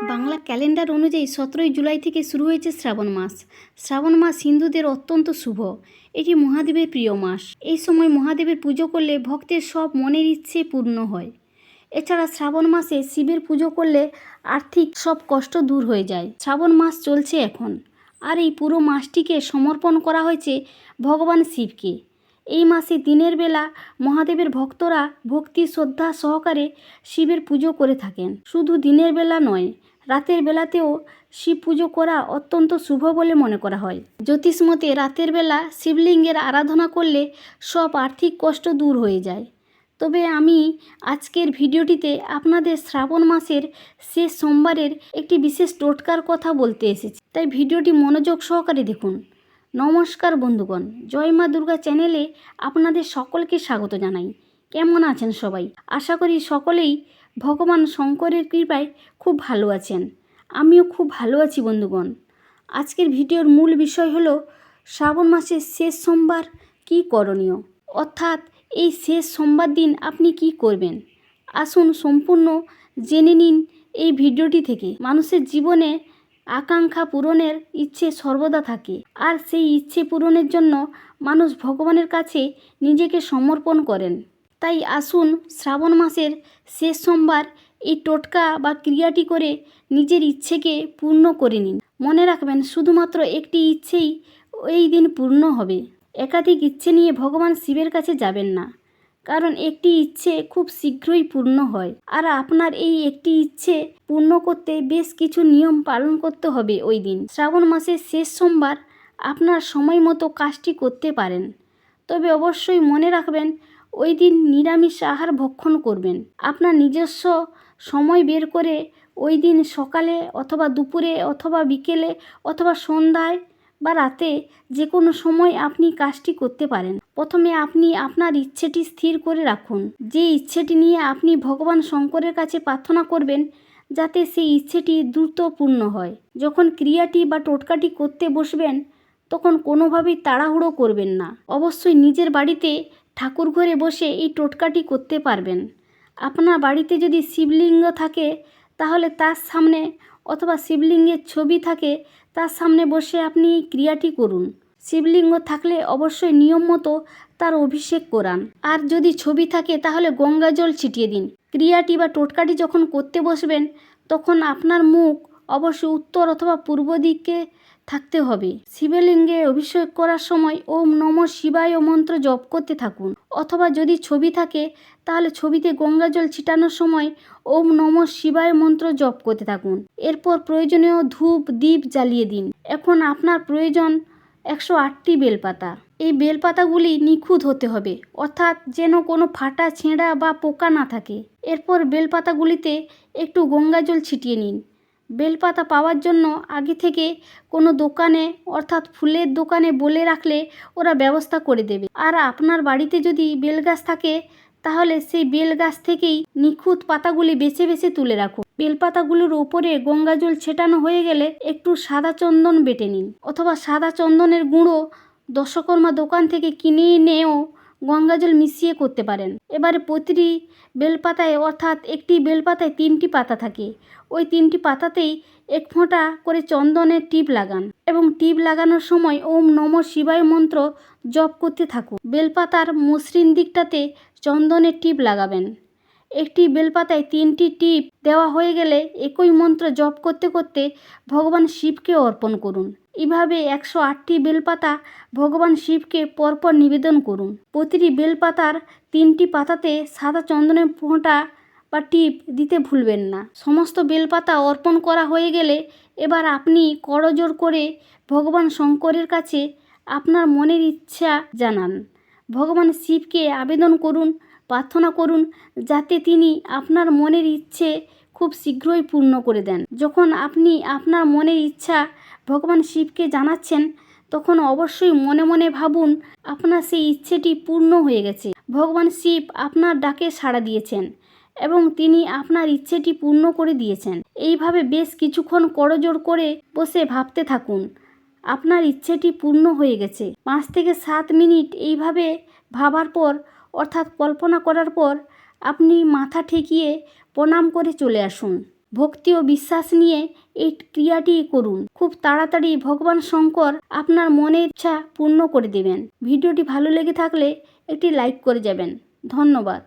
Bangla calendar অনুযায়ী 17ই জুলাই থেকে শুরু হয়েছে শ্রাবণ মাস। শ্রাবণ মাস হিন্দুদের অত্যন্ত শুভ। এটি মহাদেবের প্রিয় মাস। এই সময় মহাদেবের পুজো করলে ভক্তের সব মনের ইচ্ছে পূর্ণ হয়। এছাড়া শ্রাবণ মাসে শিবের পুজো করলে আর্থিক সব কষ্ট দূর হয়ে যায়। শ্রাবণ মাস চলছে এখন, আর এই পুরো মাসটিকে সমর্পণ করা হয়েছে ভগবান শিবকে। এই মাসে দিনের বেলা মহাদেবের ভক্তরা ভক্তি শ্রদ্ধা সহকারে শিবের পুজো করে থাকেন। শুধু দিনের বেলা নয়, রাতের বেলাতেও শিব পুজো করা অত্যন্ত শুভ বলে মনে করা হয়। জ্যোতিষ মতে রাতের বেলা শিবলিঙ্গের আরাধনা করলে সব আর্থিক কষ্ট দূর হয়ে যায়। তবে আমি আজকের ভিডিওটিতে আপনাদের শ্রাবণ মাসের শেষ সোমবারের একটি বিশেষ টোটকার কথা বলতে এসেছি, তাই ভিডিওটি মনোযোগ সহকারে দেখুন। নমস্কার বন্ধুগণ, জয় মা দুর্গা চ্যানেলে আপনাদের সকলকে স্বাগত জানাই। কেমন আছেন সবাই? আশা করি সকলেই ভগবান শঙ্করের কৃপায় খুব ভালো আছেন। আমিও খুব ভালো আছি বন্ধুগণ। আজকের ভিডিওর মূল বিষয় হলো শ্রাবণ মাসের শেষ সোমবার কী করণীয়, অর্থাৎ এই শেষ সোমবার দিন আপনি কি করবেন। আসুন সম্পূর্ণ জেনে নিন এই ভিডিওটি থেকে। মানুষের জীবনে আকাঙ্ক্ষা পূরণের ইচ্ছে সর্বদা থাকে, আর সেই ইচ্ছে পূরণের জন্য মানুষ ভগবানের কাছে নিজেকে সমর্পণ করেন। তাই আসুন শ্রাবণ মাসের শেষ সোমবার এই টোটকা বা ক্রিয়াটি করে নিজের ইচ্ছেকে পূর্ণ করে নিন। মনে রাখবেন, শুধুমাত্র একটি ইচ্ছেই এই দিন পূর্ণ হবে। একাধিক ইচ্ছে নিয়ে ভগবান শিবের কাছে যাবেন না, কারণ একটি ইচ্ছে খুব শীঘ্রই পূর্ণ হয়। আর আপনার এই একটি ইচ্ছে পূর্ণ করতে বেশ কিছু নিয়ম পালন করতে হবে ওই দিন। শ্রাবণ মাসের শেষ সোমবার আপনার সময় মতো কাজটি করতে পারেন, তবে অবশ্যই মনে রাখবেন ওই দিন নিরামিষ আহার ভক্ষণ করবেন। আপনার নিজস্ব সময় বের করে ওই দিন সকালে অথবা দুপুরে অথবা বিকেলে অথবা সন্ধ্যায় বা রাতে যে কোনো সময় আপনি কাজটি করতে পারেন। প্রথমে আপনি আপনার ইচ্ছেটি স্থির করে রাখুন। যে ইচ্ছেটি নিয়ে আপনি ভগবান শঙ্করের কাছে প্রার্থনা করবেন, যাতে সেই ইচ্ছেটি দ্রুত পূর্ণ হয়। যখন ক্রিয়াটি বা টোটকাটি করতে বসবেন, তখন কোনোভাবেই তাড়াহুড়ো করবেন না। অবশ্যই নিজের বাড়িতে ঠাকুর ঘরে বসে এই টোটকাটি করতে পারবেন। আপনার বাড়িতে যদি শিবলিঙ্গ থাকে তাহলে তার সামনে, অথবা শিবলিঙ্গের ছবি থাকে তার সামনে বসে আপনি এই ক্রিয়াটি করুন। শিবলিঙ্গ থাকলে অবশ্যই নিয়ম মতো তার অভিষেক করান, আর যদি ছবি থাকে তাহলে গঙ্গা জল ছিটিয়ে দিন। ক্রিয়াটি বা টোটকাটি যখন করতে বসবেন, তখন আপনার মুখ অবশ্যই উত্তর অথবা পূর্ব দিকে থাকতে হবে। শিবলিঙ্গে অভিষেক করার সময় ওম নমঃ শিবায় মন্ত্র জপ করতে থাকুন, অথবা যদি ছবি থাকে তাহলে ছবিতে গঙ্গা জল ছিটানোর সময় ওম নমঃ শিবায় মন্ত্র জপ করতে থাকুন। এরপর প্রয়োজনীয় ধূপ দীপ জ্বালিয়ে দিন। এখন আপনার প্রয়োজন 108টি বেলপাতা। এই বেলপাতাগুলি নিখুঁত হতে হবে, অর্থাৎ যেন কোনো ফাটা ছেঁড়া বা পোকা না থাকে। এরপর বেলপাতাগুলিতে একটু গঙ্গা জল ছিটিয়ে নিন। বেলপাতা পাওয়ার জন্য আগে থেকে কোনো দোকানে, অর্থাৎ ফুলের দোকানে বলে রাখলে ওরা ব্যবস্থা করে দেবে। আর আপনার বাড়িতে যদি বেলগাছ থাকে তাহলে সেই বেলগাছ থেকেই নিখুঁত পাতাগুলি বেছে বেছে তুলে রাখুন। বেলপাতাগুলোর উপরে গঙ্গা জল ছেটানো হয়ে গেলে একটু সাদা চন্দন বেটে নিন, অথবা সাদা চন্দনের গুঁড়ো দশকর্মা দোকান থেকে কিনে এনেও গঙ্গা জল মিশিয়ে করতে পারেন। এবারে প্রতিটি বেলপাতায়, অর্থাৎ একটি বেলপাতায় 3টি পাতা থাকে, ওই 3টি পাতাতেই 1 ফোঁটা করে চন্দনের টিপ লাগান, এবং টিপ লাগানোর সময় ওম নমঃ শিবায় মন্ত্র জপ করতে থাকুন। বেলপাতার মসৃণ দিকটাতে চন্দনের টিপ লাগাবেন। একটি বেলপাতায় 3টি টিপ দেওয়া হয়ে গেলে একই মন্ত্র জপ করতে করতে ভগবান শিবকে অর্পণ করুন। এভাবে 108টি বেলপাতা ভগবান শিবকে পরপর নিবেদন করুন। প্রতিটি বেলপাতার 3টি পাতাতে সাদা চন্দনের ফোঁটা বা টিপ দিতে ভুলবেন না। সমস্ত বেলপাতা অর্পণ করা হয়ে গেলে এবার আপনি করজোড় করে ভগবান শঙ্করের কাছে আপনার মনের ইচ্ছা জানান। ভগবান শিবকে আবেদন করুন, প্রার্থনা করুন, যাতে তিনি আপনার মনের ইচ্ছে খুব শীঘ্রই পূর্ণ করে দেন। যখন আপনি আপনার মনের ইচ্ছা ভগবান শিবকে জানাচ্ছেন, তখন অবশ্যই মনে মনে ভাবুন আপনার সেই ইচ্ছেটি পূর্ণ হয়ে গেছে। ভগবান শিব আপনার ডাকে সাড়া দিয়েছেন এবং তিনি আপনার ইচ্ছেটি পূর্ণ করে দিয়েছেন। এইভাবে বেশ কিছুক্ষণ করজোড় করে বসে ভাবতে থাকুন আপনার ইচ্ছেটি পূর্ণ হয়ে গেছে। 5 থেকে 7 মিনিট এইভাবে ভাবার পর, অর্থাৎ কল্পনা করার পর, আপনি মাথা ঠেকিয়ে প্রণাম করে চলে আসুন। ভক্তি ও বিশ্বাস নিয়ে এই ক্রিয়াটি করুন। খুব তাড়াতাড়ি ভগবান শঙ্কর আপনার মনের ইচ্ছা পূর্ণ করে দেবেন। ভিডিওটি ভালো লেগে থাকলে একটি লাইক করে যাবেন। ধন্যবাদ।